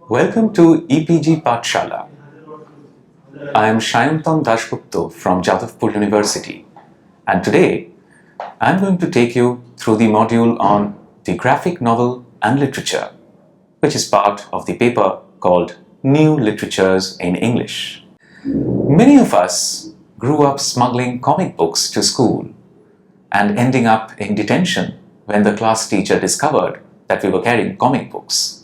Welcome to EPG Pathshala. I am Shayantam Dashgupta from Jadavpur University, and today I am going to take you through the module on the graphic novel and literature, which is part of the paper called New Literatures in English. Many of us grew up smuggling comic books to school and ending up in detention when the class teacher discovered that we were carrying comic books.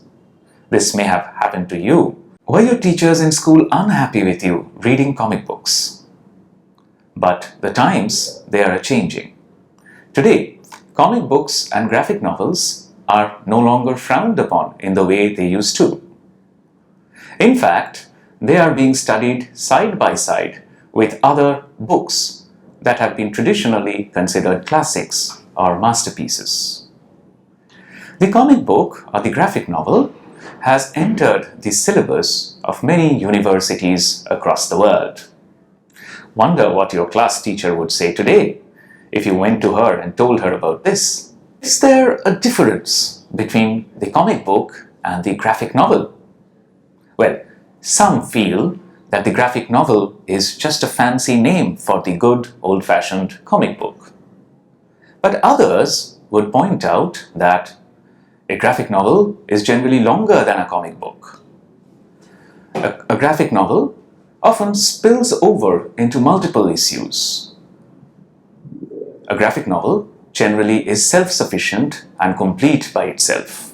This may have happened to you. Were your teachers in school unhappy with you reading comic books? But the times, they are changing. Today, comic books and graphic novels are no longer frowned upon in the way they used to. In fact, they are being studied side by side with other books that have been traditionally considered classics or masterpieces. The comic book or the graphic novel has entered the syllabus of many universities across the world. Wonder what your class teacher would say today if you went to her and told her about this. Is there a difference between the comic book and the graphic novel? Well, some feel that the graphic novel is just a fancy name for the good old-fashioned comic book. But others would point out that a graphic novel is generally longer than a comic book. A graphic novel often spills over into multiple issues. A graphic novel generally is self-sufficient and complete by itself.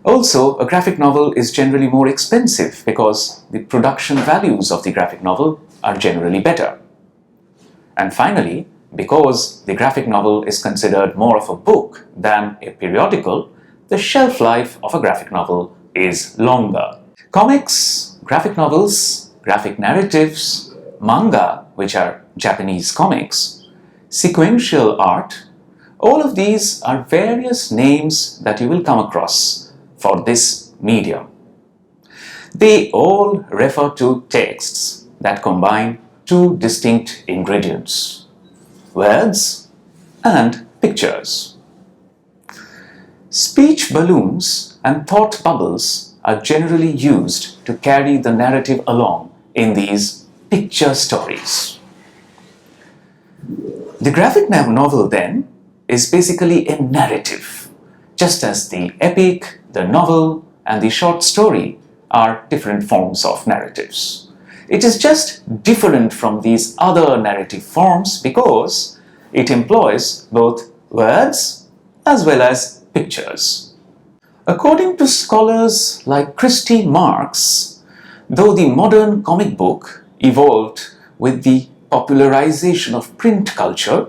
Also, a graphic novel is generally more expensive because the production values of the graphic novel are generally better. And finally, because the graphic novel is considered more of a book than a periodical, the shelf life of a graphic novel is longer. Comics, graphic novels, graphic narratives, manga, which are Japanese comics, sequential art, all of these are various names that you will come across for this medium. They all refer to texts that combine two distinct ingredients: words and pictures. Speech balloons and thought bubbles are generally used to carry the narrative along in these picture stories. The graphic novel then is basically a narrative, just as the epic, the novel, and the short story are different forms of narratives. It is just different from these other narrative forms because it employs both words as well as pictures. According to scholars like Christy Marx, though the modern comic book evolved with the popularization of print culture,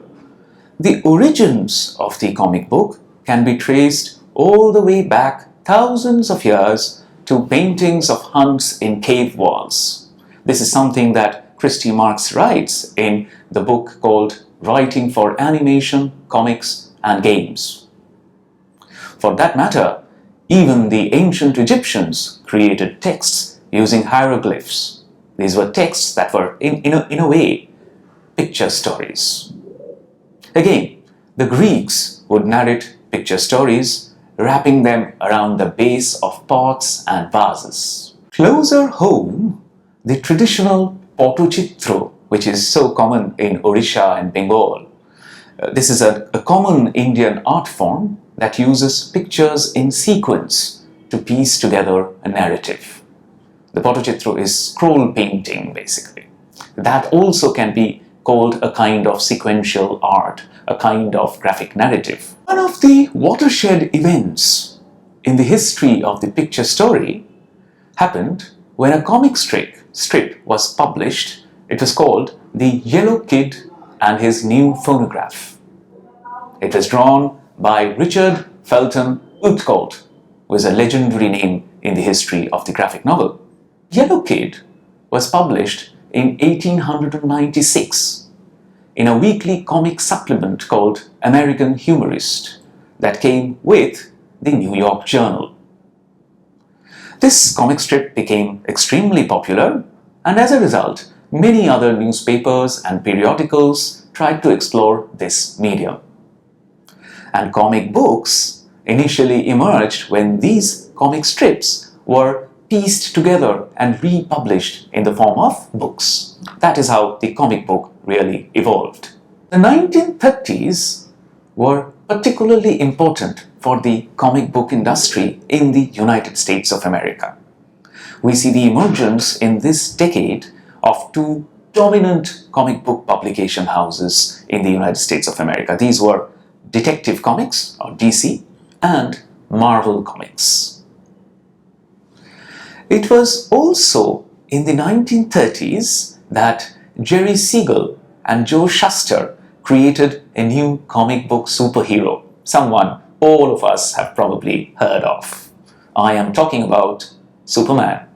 the origins of the comic book can be traced all the way back thousands of years to paintings of hunts in cave walls. This is something that Christy Marx writes in the book called Writing for Animation, Comics and Games. For that matter, even the ancient Egyptians created texts using hieroglyphs. These were texts that were, in a way, picture stories. Again, the Greeks would narrate picture stories, wrapping them around the base of pots and vases. Closer home, the traditional Pottochitro, which is so common in Odisha and Bengal. This is a common Indian art form that uses pictures in sequence to piece together a narrative. The Pottochitro is scroll painting, basically. That also can be called a kind of sequential art, a kind of graphic narrative. One of the watershed events in the history of the picture story happened when a comic strip was published. It was called The Yellow Kid and His New Phonograph. It was drawn by Richard Felton Uthcote, who is a legendary name in the history of the graphic novel. Yellow Kid was published in 1896 in a weekly comic supplement called American Humorist that came with the New York Journal. This comic strip became extremely popular, and as a result, many other newspapers and periodicals tried to explore this medium. And comic books initially emerged when these comic strips were pieced together and republished in the form of books. That is how the comic book really evolved. The 1930s were particularly important for the comic book industry in the United States of America. We see the emergence in this decade of two dominant comic book publication houses in the United States of America. These were Detective Comics, or DC, and Marvel Comics. It was also in the 1930s that Jerry Siegel and Joe Shuster created a new comic book superhero, someone all of us have probably heard of. I am talking about Superman.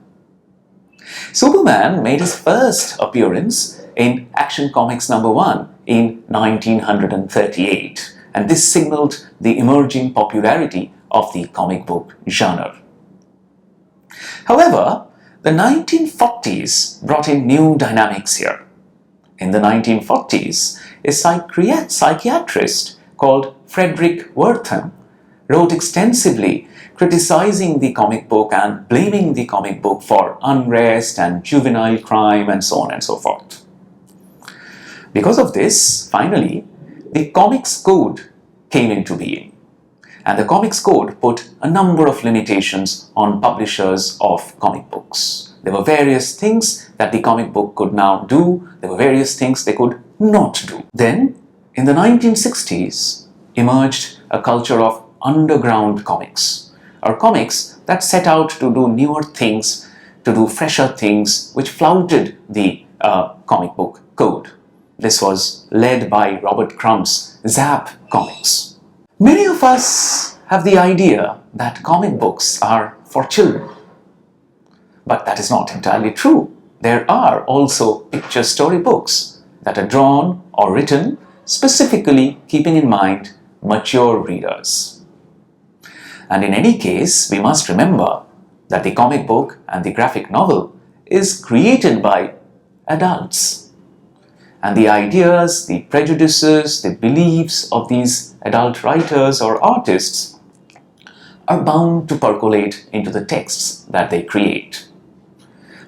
Superman made his first appearance in Action Comics #1 in 1938, and this signaled the emerging popularity of the comic book genre. However, the 1940s brought in new dynamics here. In the 1940s, a psychiatrist called Frederick Wertham wrote extensively criticizing the comic book and blaming the comic book for unrest and juvenile crime and so on and so forth. Because of this, finally, the Comics Code came into being. And the Comics Code put a number of limitations on publishers of comic books. There were various things that the comic book could now do. There were various things they could not do. Then, in the 1960s, emerged a culture of underground comics, or comics that set out to do newer things, to do fresher things, which flouted the comic book code. This was led by Robert Crumb's Zap Comics. Many of us have the idea that comic books are for children. But that is not entirely true. There are also picture story books that are drawn or written specifically keeping in mind mature readers. And in any case, we must remember that the comic book and the graphic novel is created by adults. And the ideas, the prejudices, the beliefs of these adult writers or artists are bound to percolate into the texts that they create.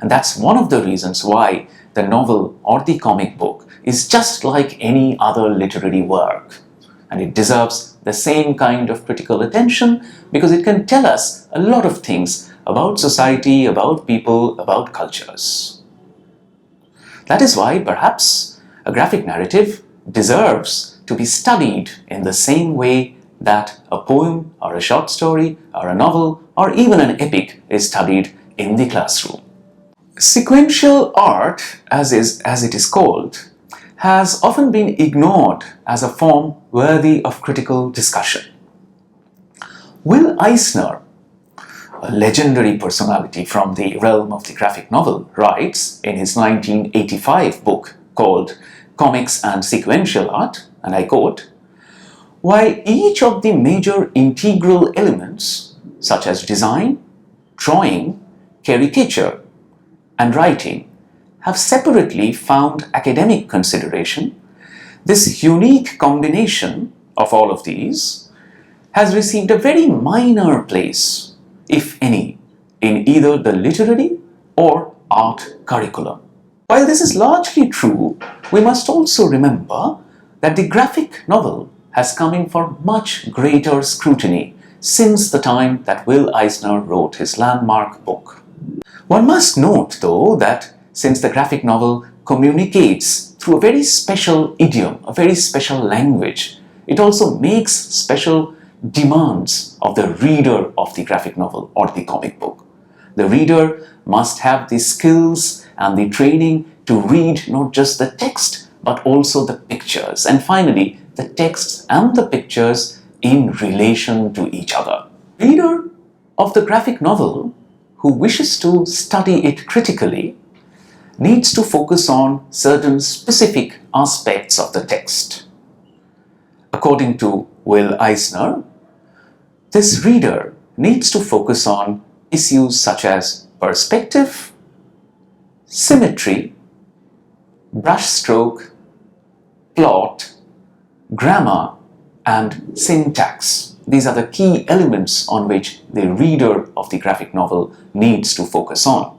And that's one of the reasons why the novel or the comic book is just like any other literary work. And it deserves the same kind of critical attention because it can tell us a lot of things about society, about people, about cultures. That is why perhaps a graphic narrative deserves to be studied in the same way that a poem or a short story or a novel or even an epic is studied in the classroom. Sequential art, as it is called, has often been ignored as a form worthy of critical discussion. Will Eisner, a legendary personality from the realm of the graphic novel, writes in his 1985 book called Comics and Sequential Art, and I quote, "While each of the major integral elements, such as design, drawing, caricature, and writing, have separately found academic consideration, this unique combination of all of these has received a very minor place, if any, in either the literary or art curriculum." While this is largely true, we must also remember that the graphic novel has come in for much greater scrutiny since the time that Will Eisner wrote his landmark book. One must note, though, that since the graphic novel communicates through a very special idiom, a very special language, it also makes special demands of the reader of the graphic novel or the comic book. The reader must have the skills and the training to read not just the text, but also the pictures, and finally, the texts and the pictures in relation to each other. Reader of the graphic novel who wishes to study it critically needs to focus on certain specific aspects of the text. According to Will Eisner, this reader needs to focus on issues such as perspective, symmetry, brushstroke, plot, grammar, and syntax. These are the key elements on which the reader of the graphic novel needs to focus on.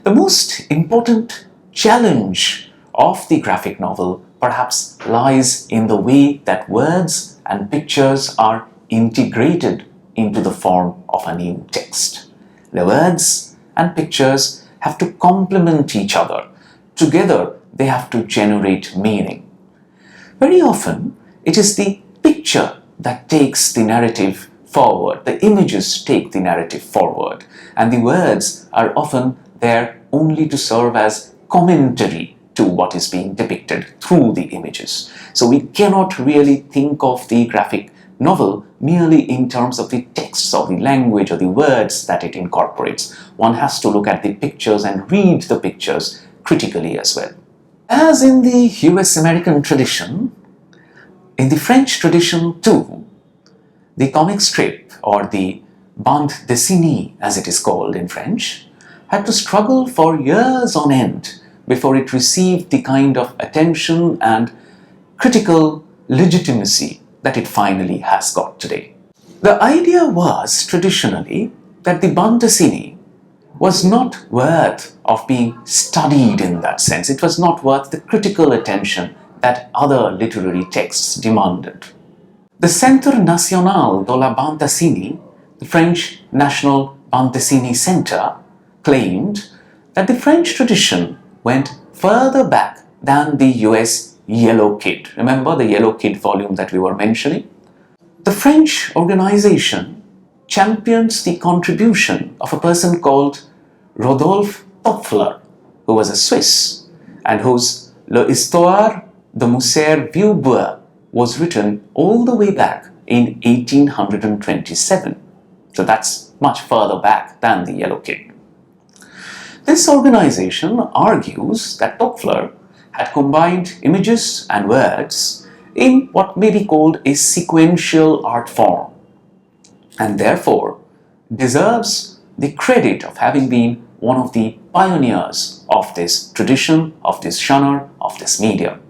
The most important challenge of the graphic novel perhaps lies in the way that words and pictures are integrated into the form of a new text. The words and pictures have to complement each other. Together, they have to generate meaning. Very often, it is the picture that takes the narrative forward. The images take the narrative forward, and the words are often there only to serve as commentary to what is being depicted through the images. So we cannot really think of the graphic novel merely in terms of the texts or the language or the words that it incorporates. One has to look at the pictures and read the pictures critically as well. As in the US-American tradition, in the French tradition too, the comic strip, or the bande dessinée as it is called in French, had to struggle for years on end before it received the kind of attention and critical legitimacy that it finally has got today. The idea was traditionally that the bande dessinée was not worth of being studied in that sense. It was not worth the critical attention that other literary texts demanded. The Centre National de la Bande Dessinée, the French National Bande Dessinée Centre, claimed that the French tradition went further back than the US Yellow Kid. Remember the Yellow Kid volume that we were mentioning? The French organization champions the contribution of a person called Rodolphe Toffler, who was a Swiss, and whose L'Histoire de Monsieur Vieux-Bois was written all the way back in 1827. So that's much further back than the Yellow Kid. This organization argues that Toffler had combined images and words in what may be called a sequential art form, and therefore deserves the credit of having been one of the pioneers of this tradition, of this genre, of this medium.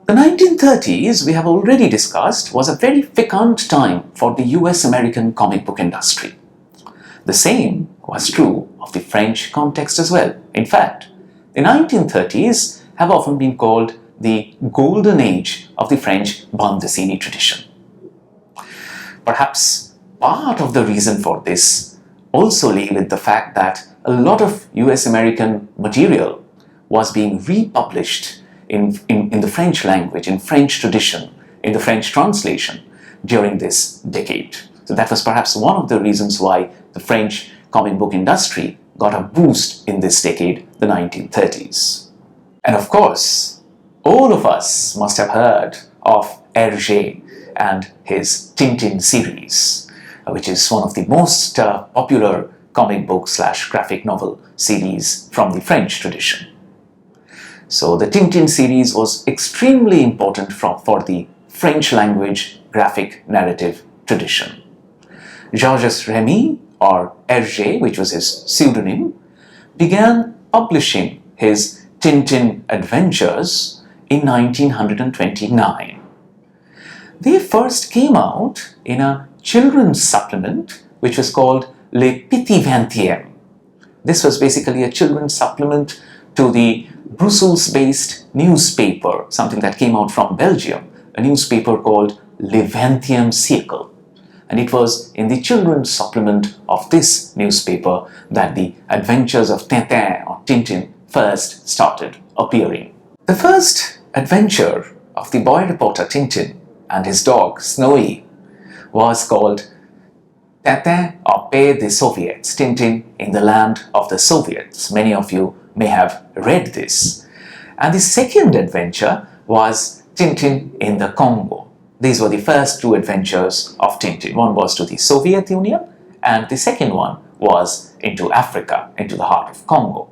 The 1930s, we have already discussed, was a very fecund time for the US-American comic book industry. The same was true of the French context as well. In fact, the 1930s have often been called the golden age of the French bande dessinée tradition. Perhaps part of the reason for this also lay with the fact that a lot of US-American material was being republished in the French language, in French tradition, in the French translation during this decade. So that was perhaps one of the reasons why the French comic book industry got a boost in this decade, the 1930s. And of course, all of us must have heard of Hergé and his Tintin series, which is one of the most popular comic book / graphic novel series from the French tradition. So the Tintin series was extremely important for the French language graphic narrative tradition. Georges Remy, or Hergé, which was his pseudonym, began publishing his Tintin adventures in 1929. They first came out in a children's supplement which was called Les Petits Vingtièmes. This was basically a children's supplement to the Brussels-based newspaper, something that came out from Belgium, a newspaper called Le 20e Siècle. And it was in the children's supplement of this newspaper that the adventures of Tintin or Tintin first started appearing. The first adventure of the boy reporter Tintin and his dog Snowy was called Tintin au pays des Soviets, Tintin in the land of the Soviets. Many of you may have read this. And the second adventure was Tintin in the Congo. These were the first two adventures of Tintin. One was to the Soviet Union, and the second one was into Africa, into the heart of Congo.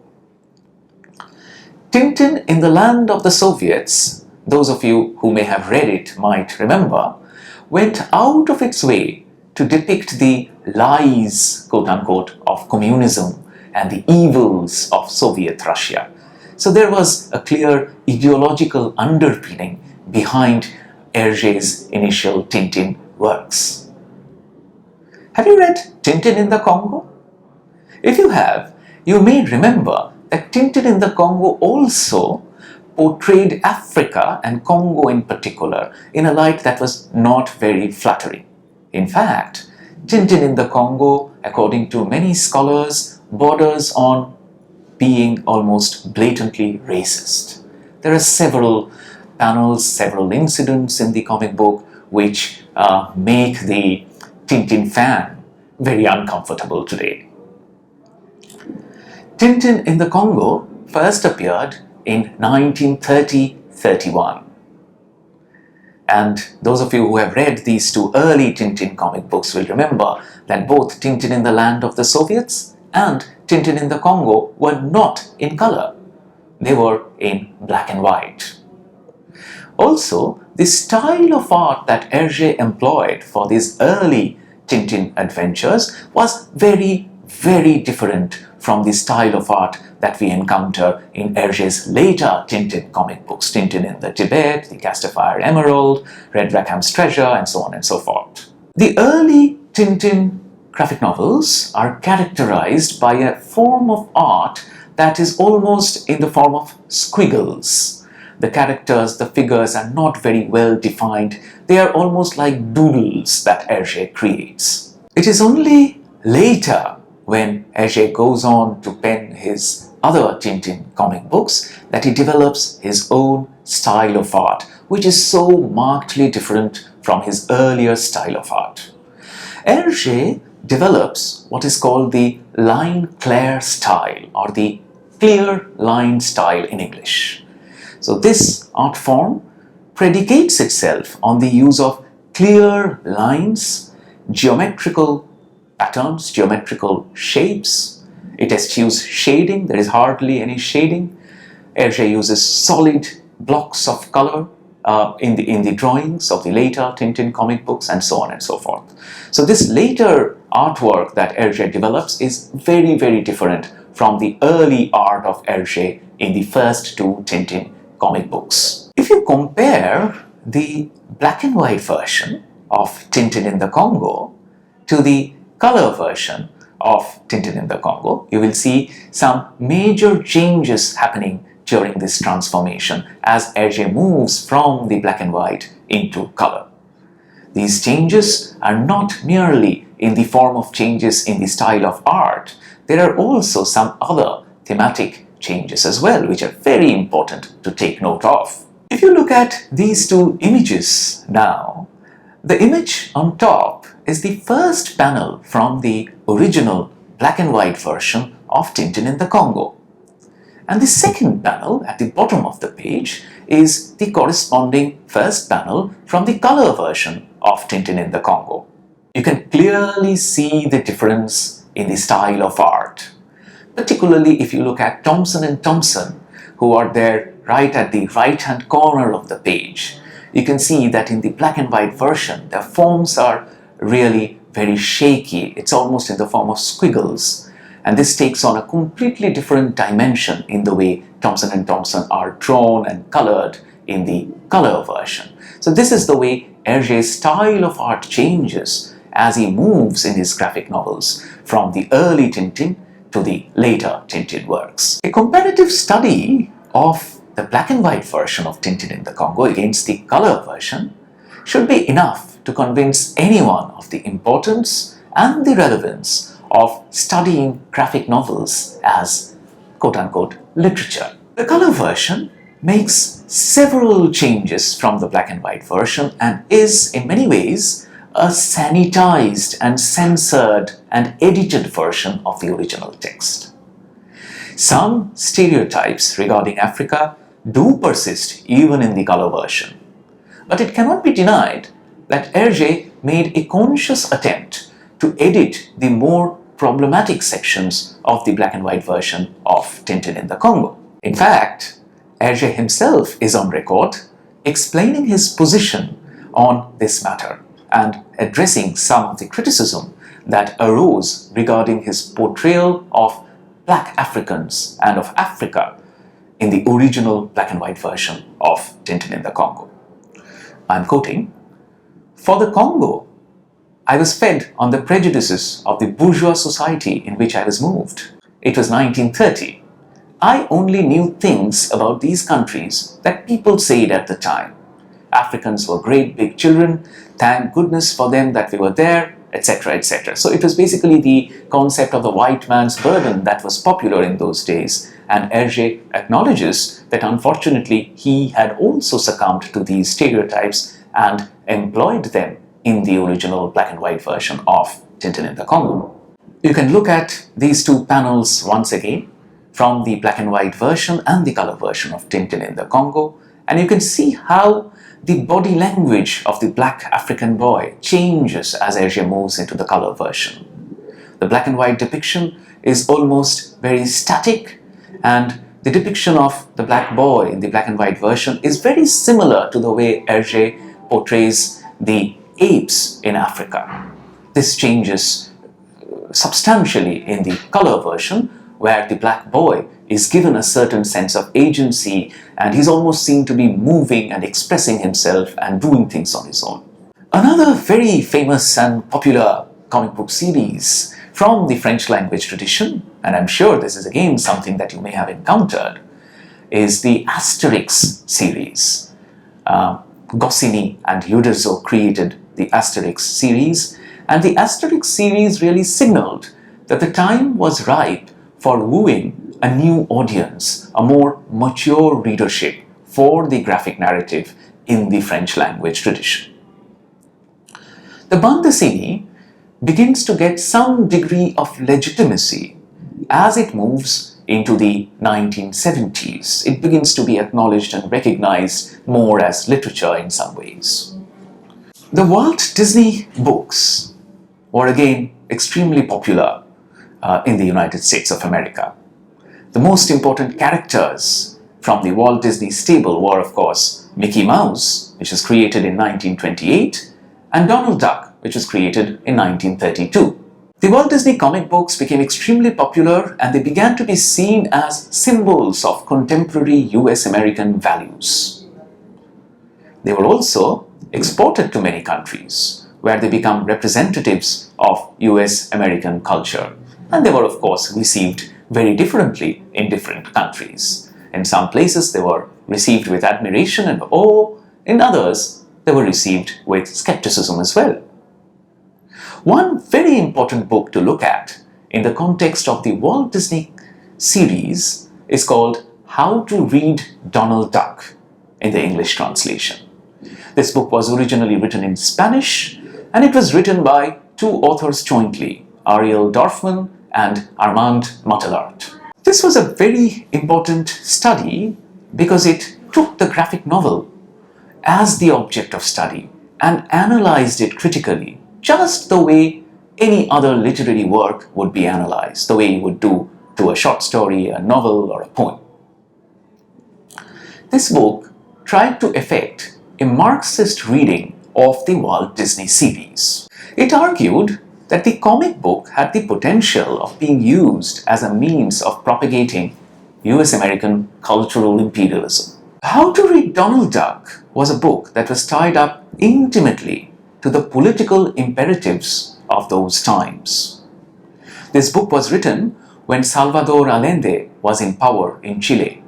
Tintin in the land of the Soviets, those of you who may have read it might remember, went out of its way to depict the lies, quote-unquote, of communism and the evils of Soviet Russia. So there was a clear ideological underpinning behind Hergé's initial Tintin works. Have you read Tintin in the Congo? If you have, you may remember that Tintin in the Congo also portrayed Africa and Congo in particular in a light that was not very flattering. In fact, Tintin in the Congo, according to many scholars, borders on being almost blatantly racist. There are several panels, several incidents in the comic book which make the Tintin fan very uncomfortable today. Tintin in the Congo first appeared in 1930-31. And those of you who have read these two early Tintin comic books will remember that both Tintin in the Land of the Soviets and Tintin in the Congo were not in color. They were in black and white. Also, the style of art that Hergé employed for these early Tintin adventures was very, very different from the style of art that we encounter in Hergé's later Tintin comic books, Tintin in the Tibet, The Castor Emerald, Red Rackham's Treasure, and so on and so forth. The early Tintin graphic novels are characterized by a form of art that is almost in the form of squiggles. The characters, the figures are not very well defined. They are almost like doodles that Hergé creates. It is only later, when Hergé goes on to pen his other Tintin comic books, that he develops his own style of art, which is so markedly different from his earlier style of art. Hergé develops what is called the line clair style, or the clear line style in English. So this art form predicates itself on the use of clear lines, geometrical patterns, geometrical shapes. It eschews shading. There is hardly any shading. Hergé uses solid blocks of color in the drawings of the later Tintin comic books, and so on and so forth. So this later artwork that Hergé develops is very, very different from the early art of Hergé in the first two Tintin comic books. If you compare the black and white version of Tintin in the Congo to the color version of Tintin in the Congo, you will see some major changes happening during this transformation as Hergé moves from the black and white into color. These changes are not merely in the form of changes in the style of art. There are also some other thematic changes as well, which are very important to take note of. If you look at these two images now, the image on top is the first panel from the original black and white version of Tintin in the Congo. And the second panel at the bottom of the page is the corresponding first panel from the color version of Tintin in the Congo. You can clearly see the difference in the style of art, particularly if you look at Thomson and Thompson, who are there right at the right-hand corner of the page. You can see that in the black and white version, their forms are really very shaky. It's almost in the form of squiggles. And this takes on a completely different dimension in the way Thomson and Thompson are drawn and colored in the color version. So this is the way Hergé's style of art changes as he moves in his graphic novels from the early Tintin to the later Tintin works. A comparative study of the black and white version of Tintin in the Congo against the color version should be enough to convince anyone of the importance and the relevance of studying graphic novels as quote-unquote literature. The color version makes several changes from the black and white version and is in many ways a sanitized and censored and edited version of the original text. Some stereotypes regarding Africa do persist even in the color version, but it cannot be denied that Hergé made a conscious attempt to edit the more problematic sections of the black and white version of Tintin in the Congo. In fact, Hergé himself is on record explaining his position on this matter and addressing some of the criticism that arose regarding his portrayal of black Africans and of Africa in the original black and white version of Tintin in the Congo. I'm quoting, "For the Congo, I was fed on the prejudices of the bourgeois society in which I was moved. It was 1930. I only knew things about these countries that people said at the time. Africans were great big children, thank goodness for them that we were there, etc., etc. So it was basically the concept of the white man's burden that was popular in those days, and Hergé acknowledges that unfortunately he had also succumbed to these stereotypes and employed them in the original black and white version of Tintin in the Congo. You can look at these two panels once again from the black and white version and the color version of Tintin in the Congo, and you can see how the body language of the black African boy changes as Hergé moves into the color version. The black and white depiction is almost very static, and the depiction of the black boy in the black and white version is very similar to the way Hergé portrays the apes in Africa. This changes substantially in the color version, where the black boy is given a certain sense of agency and he's almost seen to be moving and expressing himself and doing things on his own. Another very famous and popular comic book series from the French language tradition, and I'm sure this is again something that you may have encountered, is the Asterix series. Goscinny and Uderzo created the Asterix series, and the Asterix series really signaled that the time was ripe for wooing a new audience, a more mature readership for the graphic narrative in the French language tradition. The bande dessinée begins to get some degree of legitimacy as it moves into the 1970s. It begins to be acknowledged and recognized more as literature in some ways. The Walt Disney books were again extremely popular in the United States of America. The most important characters from the Walt Disney stable were, of course, Mickey Mouse, which was created in 1928, and Donald Duck, which was created in 1932. The Walt Disney comic books became extremely popular, and they began to be seen as symbols of contemporary US-American values. They were also exported to many countries, where they become representatives of US-American culture. And they were, of course, received very differently in different countries. In some places, they were received with admiration and awe. In others, they were received with skepticism as well. One very important book to look at in the context of the Walt Disney series is called How to Read Donald Duck in the English translation. This book was originally written in Spanish, and it was written by two authors jointly, Ariel Dorfman and Armand Mattelart. This was a very important study because it took the graphic novel as the object of study and analyzed it critically, just the way any other literary work would be analyzed, the way you would do to a short story, a novel, or a poem. This book tried to effect a Marxist reading of the Walt Disney series. It argued that the comic book had the potential of being used as a means of propagating US-American cultural imperialism. How to Read Donald Duck was a book that was tied up intimately to the political imperatives of those times. This book was written when Salvador Allende was in power in Chile.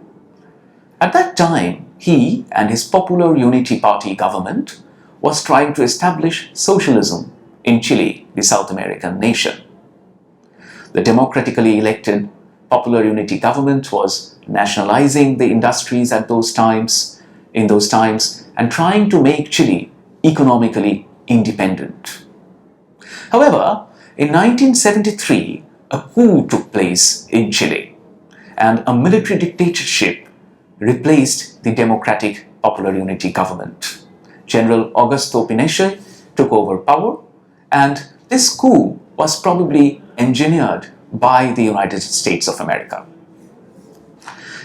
At that time, he and his Popular Unity Party government was trying to establish socialism in Chile, the South American nation. The democratically elected Popular Unity government was nationalizing the industries in those times, and trying to make Chile economically independent. However, in 1973, a coup took place in Chile, and a military dictatorship replaced the democratic Popular Unity government. General Augusto Pinochet took over power, and this coup was probably engineered by the United States of America.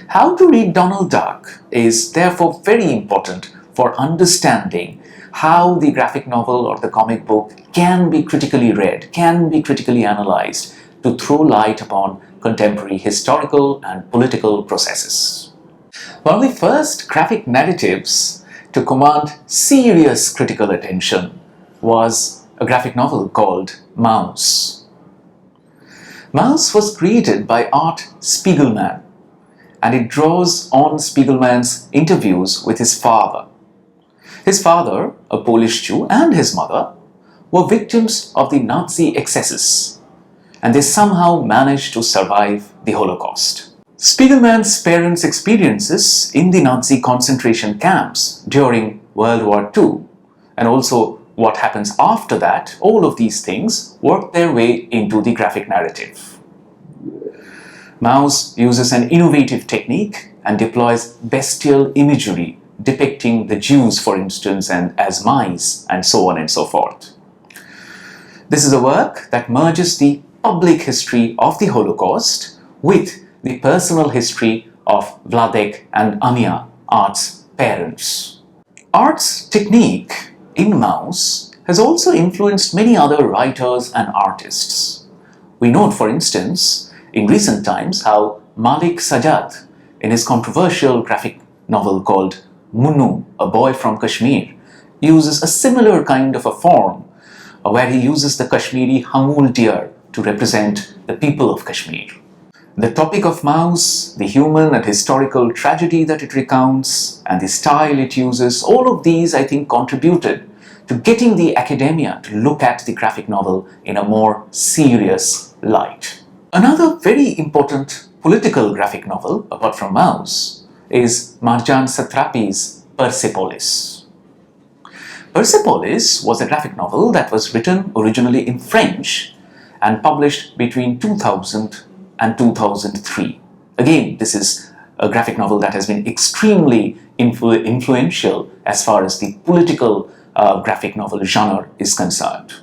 How to Read Donald Duck is therefore very important for understanding how the graphic novel or the comic book can be critically read, can be critically analyzed to throw light upon contemporary historical and political processes. One of the first graphic narratives to command serious critical attention was a graphic novel called Mouse. Mouse was created by Art Spiegelman, and it draws on Spiegelman's interviews with his father. His father, a Polish Jew, and his mother were victims of the Nazi excesses, and they somehow managed to survive the Holocaust. Spiegelman's parents' experiences in the Nazi concentration camps during World War II, and also what happens after that, all of these things work their way into the graphic narrative. Mouse uses an innovative technique and deploys bestial imagery depicting the Jews, for instance, and as mice, and so on and so forth. This is a work that merges the public history of the Holocaust with the personal history of Vladek and Anya, Art's parents. Art's technique in Mouse has also influenced many other writers and artists. We note, for instance, in recent times how Malik Sajjad, in his controversial graphic novel called Munnu, a Boy from Kashmir, uses a similar kind of a form where he uses the Kashmiri Hamul deer to represent the people of Kashmir. The topic of Mouse, the human and historical tragedy that it recounts, and the style it uses, all of these, I think, contributed to getting the academia to look at the graphic novel in a more serious light. Another very important political graphic novel, apart from Mouse, is Marjan Satrapi's Persepolis. Persepolis was a graphic novel that was written originally in French and published between 2000 and 2003. Again, this is a graphic novel that has been extremely influential as far as the political graphic novel genre is concerned.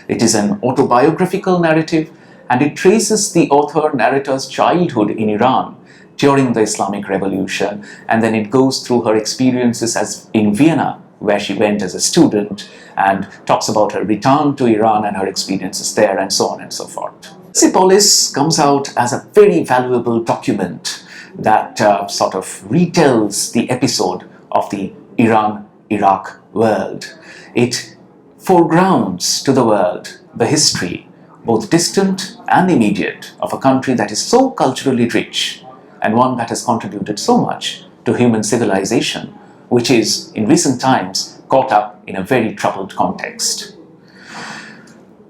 It is an autobiographical narrative, and it traces the author-narrator's childhood in Iran during the Islamic Revolution, and then it goes through her experiences as in Vienna, where she went as a student, and talks about her return to Iran and her experiences there, and so on and so forth. Persepolis comes out as a very valuable document that sort of retells the episode of the Iran-Iraq world. It foregrounds to the world the history, both distant and immediate, of a country that is so culturally rich and one that has contributed so much to human civilization, which is, in recent times, caught up in a very troubled context.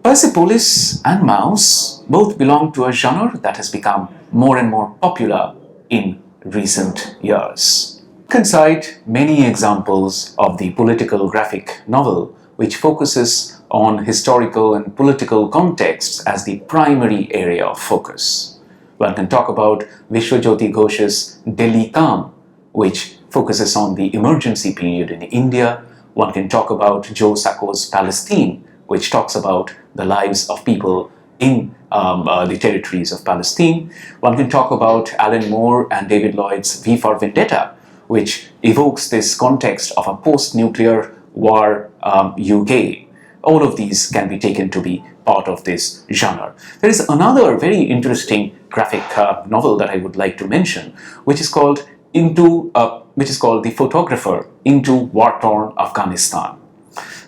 Persepolis and Mouse both belong to a genre that has become more and more popular in recent years. You can cite many examples of the political graphic novel which focuses on historical and political contexts as the primary area of focus. One can talk about Vishwajyoti Ghosh's Delhi Calm, which focuses on the emergency period in India. One can talk about Joe Sacco's Palestine, which talks about the lives of people in the territories of Palestine. One can talk about Alan Moore and David Lloyd's V for Vendetta, which evokes this context of a post-nuclear war UK. All of these can be taken to be part of this genre. There is another very interesting graphic novel that I would like to mention, which is called The Photographer into War-Torn Afghanistan.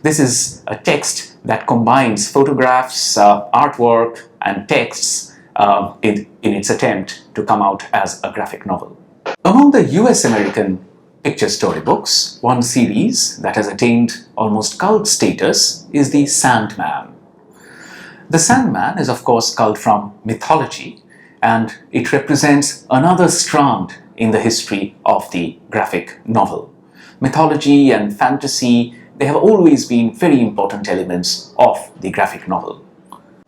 This is a text that combines photographs, artwork, and texts in its attempt to come out as a graphic novel. Among the US-American picture storybooks, one series that has attained almost cult status is the Sandman. The Sandman is of course culled from mythology, and it represents another strand in the history of the graphic novel. Mythology and fantasy, they have always been very important elements of the graphic novel.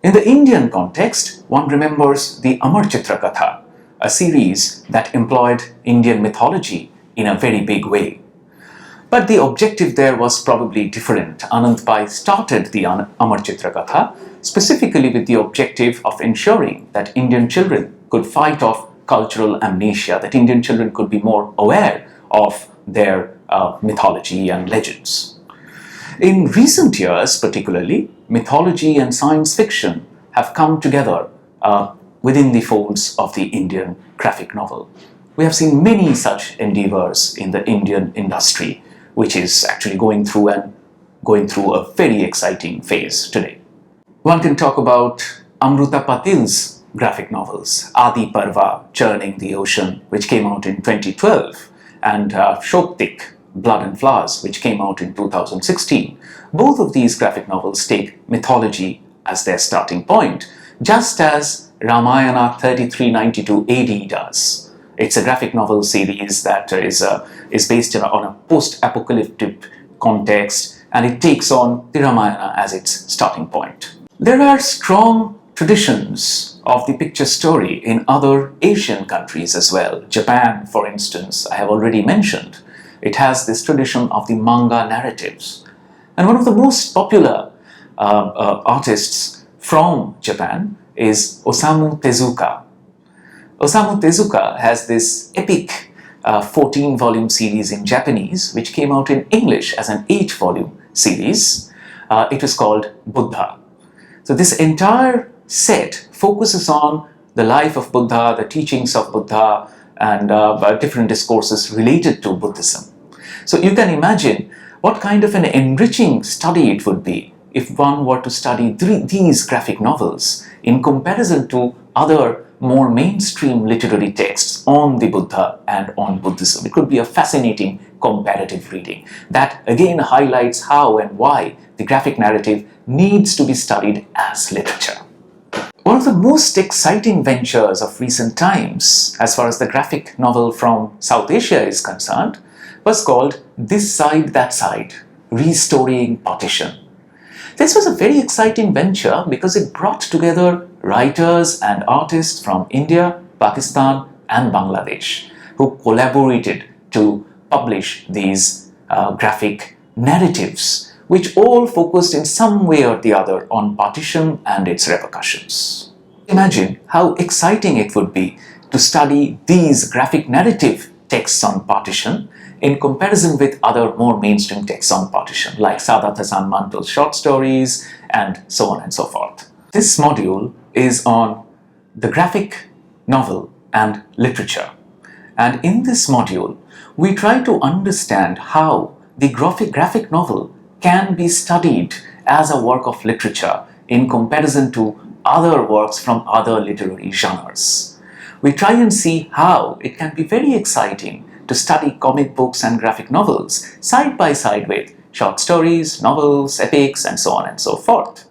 In the Indian context, one remembers the Amar Chitra Katha, a series that employed Indian mythology in a very big way. But the objective there was probably different. Anand Pai started the Amar Chitra Katha specifically with the objective of ensuring that Indian children could fight off cultural amnesia, that Indian children could be more aware of their mythology and legends. In recent years, particularly, mythology and science fiction have come together within the folds of the Indian graphic novel. We have seen many such endeavors in the Indian industry, which is actually going through an going through a very exciting phase today. One can talk about Amruta Patil's graphic novels, Adi Parva, Churning the Ocean, which came out in 2012, and Shoktik, Blood and Flowers, which came out in 2016. Both of these graphic novels take mythology as their starting point, just as Ramayana 3392 AD does. It's a graphic novel series that is based on a post-apocalyptic context, and it takes on the Ramayana as its starting point. There are strong traditions of the picture story in other Asian countries as well. Japan, for instance, I have already mentioned. It has this tradition of the manga narratives. And one of the most popular artists from Japan is Osamu Tezuka. Osamu Tezuka has this epic 14-volume series in Japanese, which came out in English as an 8-volume series. It was called Buddha. So this entire set focuses on the life of Buddha, the teachings of Buddha, and different discourses related to Buddhism. So you can imagine what kind of an enriching study it would be if one were to study these graphic novels in comparison to other more mainstream literary texts on the Buddha and on Buddhism. It could be a fascinating comparative reading that again highlights how and why the graphic narrative needs to be studied as literature. One of the most exciting ventures of recent times, as far as the graphic novel from South Asia is concerned, was called This Side, That Side, Restoring Partition. This was a very exciting venture because it brought together writers and artists from India, Pakistan, and Bangladesh who collaborated to publish these graphic narratives, which all focused in some way or the other on partition and its repercussions. Imagine how exciting it would be to study these graphic narrative texts on partition in comparison with other more mainstream texts on partition, like Saadat Hasan Manto's short stories, and so on and so forth. This module is on the graphic novel and literature. And in this module, we try to understand how the graphic novel can be studied as a work of literature in comparison to other works from other literary genres. We try and see how it can be very exciting to study comic books and graphic novels side by side with short stories, novels, epics, and so on and so forth.